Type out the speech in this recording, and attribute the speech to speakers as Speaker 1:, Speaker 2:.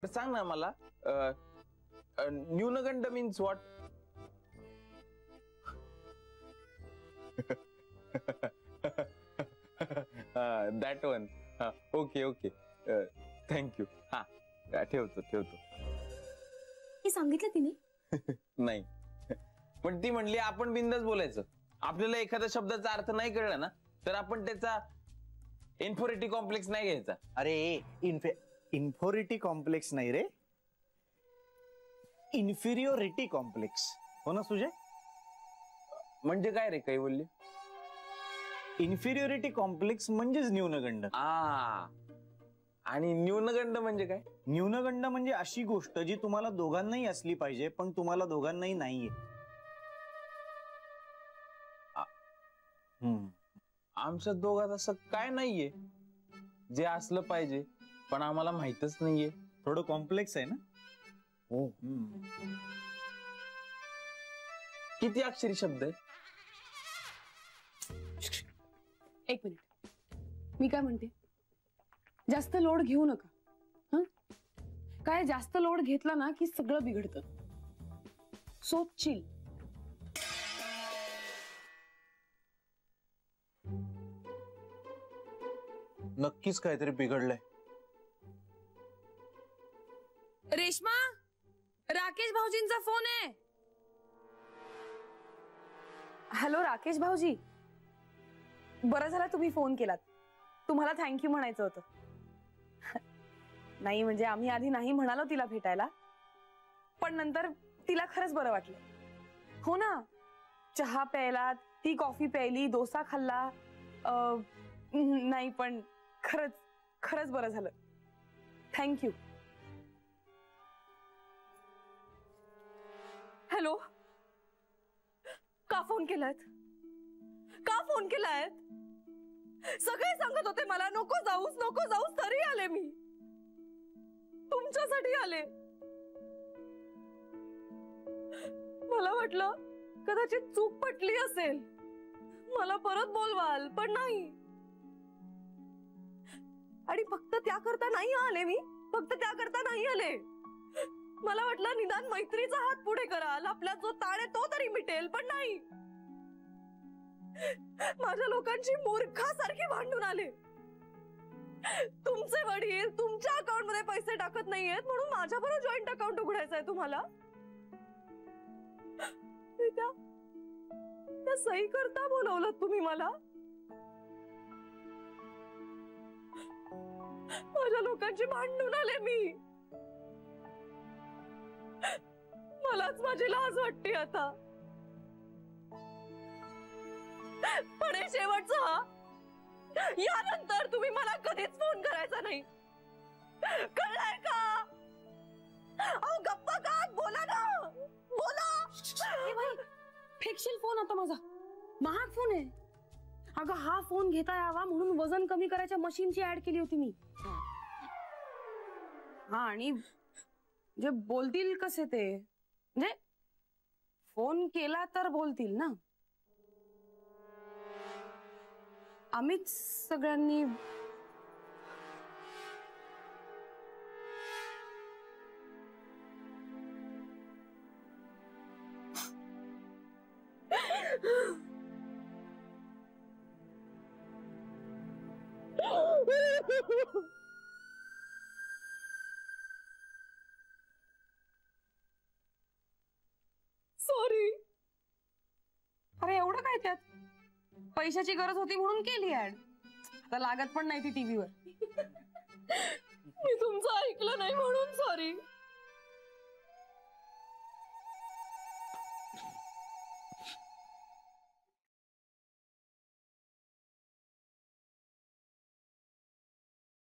Speaker 1: सांग ना मला. न्यूनगंड means what? That one. Okay okay, thank you. हा ठेवतो ठेवतो.
Speaker 2: हे सांगितलं तिने?
Speaker 1: नाही, पण ती म्हणली आपण बिंदास बोलायचं. आपल्याला एखाद्या शब्दाचा अर्थ नाही कळला ना तर आपण त्याचा इन्फोरिटी कॉम्प्लेक्स नाही घ्यायचा.
Speaker 3: अरे इन्फोरिटी कॉम्प्लेक्स नाही रे, इन्फिरियोरिटी कॉम्प्लेक्स. हो ना सुजय?
Speaker 1: म्हणजे काय रे, काही बोलली?
Speaker 3: इन्फिरियोरिटी कॉम्प्लेक्स म्हणजेच न्यूनगंड.
Speaker 1: आणि न्यूनगंड म्हणजे काय?
Speaker 3: न्यूनगंड म्हणजे अशी गोष्ट जी तुम्हाला दोघांनाही असली पाहिजे पण तुम्हाला दोघांनाही नाहीये.
Speaker 1: आमच्या दोघात असं काय नाहीये जे असलं पाहिजे पण आम्हाला माहितच नाहीये.
Speaker 3: थोडं कॉम्प्लेक्स आहे ना.
Speaker 1: हो. किती अक्षरी शब्द आहे?
Speaker 2: एक मिनिट, मी काय म्हणते, जास्त लोड घेऊ नका. हं? काय जास्त लोड घेतला ना की सगळं बिघडतं. So chill.
Speaker 3: नक्कीच काहीतरी बिघडलंय.
Speaker 2: रेश्मा, राकेश भाऊजींचा फोन आहे. हॅलो राकेश भाऊजी, बरं झालं तुम्ही फोन केलात. तुम्हाला थँक्यू म्हणायचं होतं. नाही म्हणजे आम्ही आधी नाही म्हणालो तिला भेटायला, पण नंतर तिला खरंच बरं वाटलं. हो ना, चहा प्यायला, ती कॉफी प्यायली, डोसा खाल्ला. नाही पण खरंच खरंच बरं झालं. थँक्यू. हॅलो, का फोन केलायत? का फोन केलायत? सगळे सांगत होते मला नको जाऊस नको जाऊस, तरी आले मी. तुमच्यासाठी आले. मला वाटलं कदाचित चूक पटली असेल, मला परत बोलवाल, पण नाही. आणि फक्त त्याकरता नाही आले मी, फक्त त्याकरता नाही आले. मला वाटलं निदान मैत्रीचा हात पुढे कराल, आपला जो ताण आहे तो तरी मिटेल, पण नाही. माझ्या लोकांची मूर्खासारखी भांडून आले. तुमचे वडील तुमच्या अकाउंट मध्ये पैसे टाकत नाहीयेत म्हणून माझ्याबरोबर जॉईंट अकाउंट उघडायचं आहे तुम्हाला. त्या सही करता बोलवलं तुम्ही मला. माझ्या लोकांची भांडून आले मी. मलाच माझी लाज वाटते आता. पण हे शेवटचं हा. यानंतर तुम्ही मला कधीच फोन करायचा नाही, कळलंय का? अहो गप्पा का? बोला ना, बोला. फेकशील फोन आता माझा, महाग फोन आहे. अगं हा फोन घेता यावा म्हणून वजन कमी करायच्या मशीनची ऍड केली होती मी. हा, आणि जे बोलतील कसे ते, म्हणजे फोन केला तर बोलतील ना. आम्हीच सगळ्यांनी सॉरी. अरे एवढं काय त्यात, पैशाची गरज होती म्हणून केली ऍड. आता लागत पण नाही ती टीव्हीवर. मी तुमचं ऐकलं नाही म्हणून सॉरी.